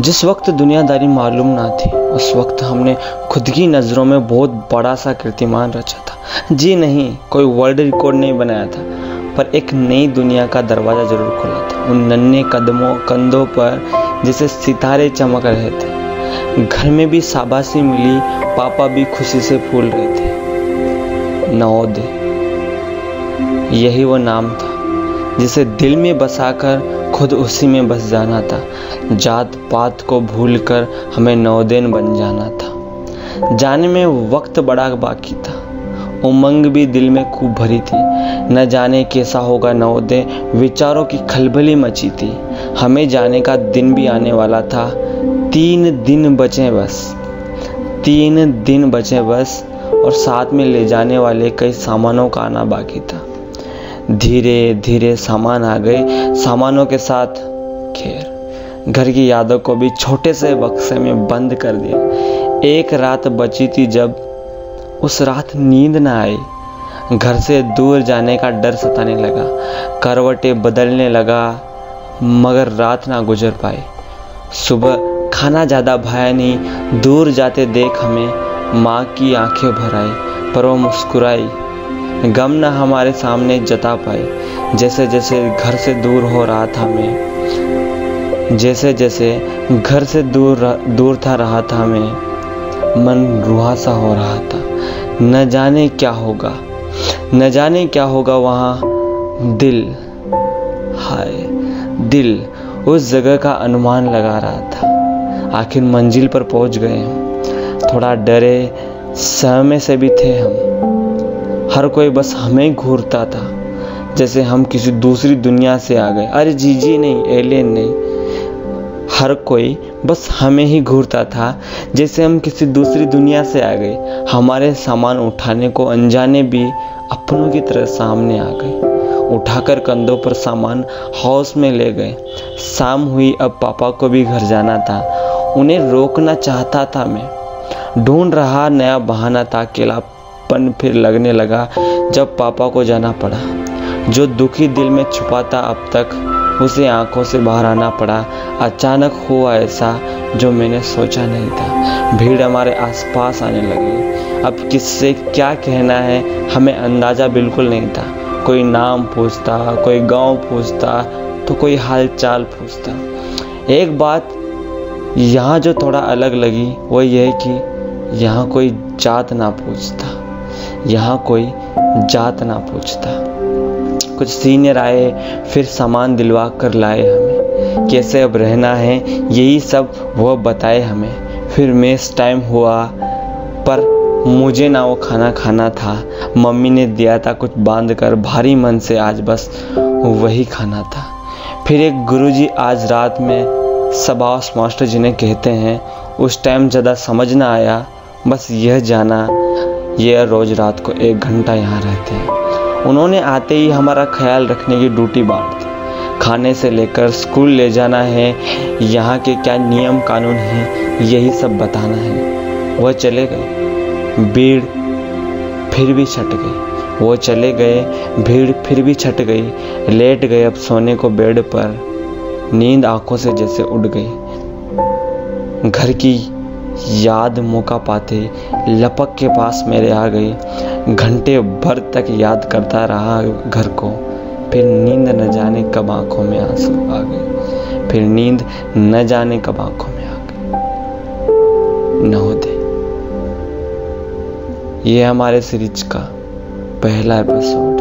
जिस वक्त दुनियादारी मालूम ना थी, उस वक्त हमने खुद की नज़रों में बहुत बड़ा सा कीर्तिमान रचा था। जी नहीं, कोई वर्ल्ड रिकॉर्ड नहीं बनाया था, पर एक नई दुनिया का दरवाज़ा जरूर खुला था। उन नन्हे कंधों पर जैसे सितारे चमक रहे थे। घर में भी शाबाशी मिली, पापा भी खुशी से फूल रहे थे। नवोदय, यही वो नाम था जिसे दिल में बसाकर खुद उसी में बस जाना था। जात पात को भूलकर हमें नवोदय बन जाना था। जाने में वक्त बड़ा बाकी था, उमंग भी दिल में खूब भरी थी। न जाने कैसा होगा नवोदय, विचारों की खलबली मची थी। हमें जाने का दिन भी आने वाला था। 3 दिन बचे बस, 3 दिन बचे बस, और साथ में ले जाने वाले कई सामानों का आना बाकी था। धीरे धीरे सामान आ गए, सामानों के साथ खैर घर की यादों को भी छोटे से बक्से में बंद कर दिया। एक रात बची थी जब उस रात नींद ना आई। घर से दूर जाने का डर सताने लगा, करवटें बदलने लगा, मगर रात ना गुजर पाई। सुबह खाना ज़्यादा भाया नहीं, दूर जाते देख हमें माँ की आंखें भर आई, पर वो मुस्कुराई। गम न हमारे सामने जता पाई। जैसे जैसे घर से दूर हो रहा था मैं, जैसे जैसे घर से दूर था रहा था मैं, मन रूहा सा हो रहा था। न जाने क्या होगा, न जाने क्या होगा वहाँ। दिल, हाय दिल उस जगह का अनुमान लगा रहा था। आखिर मंजिल पर पहुँच गए हम। थोड़ा डरे सहमे से भी थे हम। हर कोई बस हमें घूरता था, जैसे हम किसी दूसरी दुनिया से आ गए। अरे जी नहीं, एलियन नहीं। हर कोई बस हमें ही घूरता था, जैसे हम किसी दूसरी दुनिया से आ गए। हमारे सामान उठाने को अनजाने भी अपनों की तरह सामने आ गए। उठाकर कंधों पर सामान हाउस में ले गए। शाम हुई, अब पापा को भी घर जाना था। उन्हें रोकना चाहता था मैं, ढूंढ रहा नया बहाना था। अकेलापन फिर लगने लगा जब पापा को जाना पड़ा। जो दुखी दिल में छुपा था अब तक, उसे आंखों से बाहर आना पड़ा। अचानक हुआ ऐसा जो मैंने सोचा नहीं था। भीड़ हमारे आसपास आने लगी। अब किससे क्या कहना है हमें अंदाज़ा बिल्कुल नहीं था। कोई नाम पूछता, कोई गांव पूछता, तो कोई हाल चाल पूछता। एक बात यहाँ जो थोड़ा अलग लगी वो ये कि यहाँ कोई जात ना पूछता, यहाँ कोई जात ना पूछता। कुछ सीनियर आए, फिर सामान दिलवा कर लाए हमें। कैसे अब रहना है यही सब वो बताए हमें। फिर मेस टाइम हुआ, पर मुझे ना वो खाना खाना था। मम्मी ने दिया था कुछ बांध कर, भारी मन से आज बस वही खाना था। फिर एक गुरुजी आज रात में सबास मास्टर जिन्हें कहते हैं, उस टाइम ज़्यादा समझ ना आया, बस यह जाना यह रोज़ रात को 1 घंटा यहाँ रहते हैं। उन्होंने आते ही हमारा ख्याल रखने की ड्यूटी बांट दी। खाने से लेकर स्कूल ले जाना है, यहाँ के क्या नियम कानून हैं, यही सब बताना है। वह चले गए, भीड़ फिर भी छट गई। वो चले गए, भीड़ फिर भी छट गई। लेट गए अब सोने को बेड पर, नींद आंखों से जैसे उड़ गई। घर की याद मौका पाते लपक के पास मेरे आ गई। घंटे भर तक याद करता रहा घर को। फिर नींद न जाने कब आंखों में आंसू आ गए। फिर नींद न जाने कब आंखों में आ गई। नवोदय, ये हमारे सीरीज का पहला एपिसोड।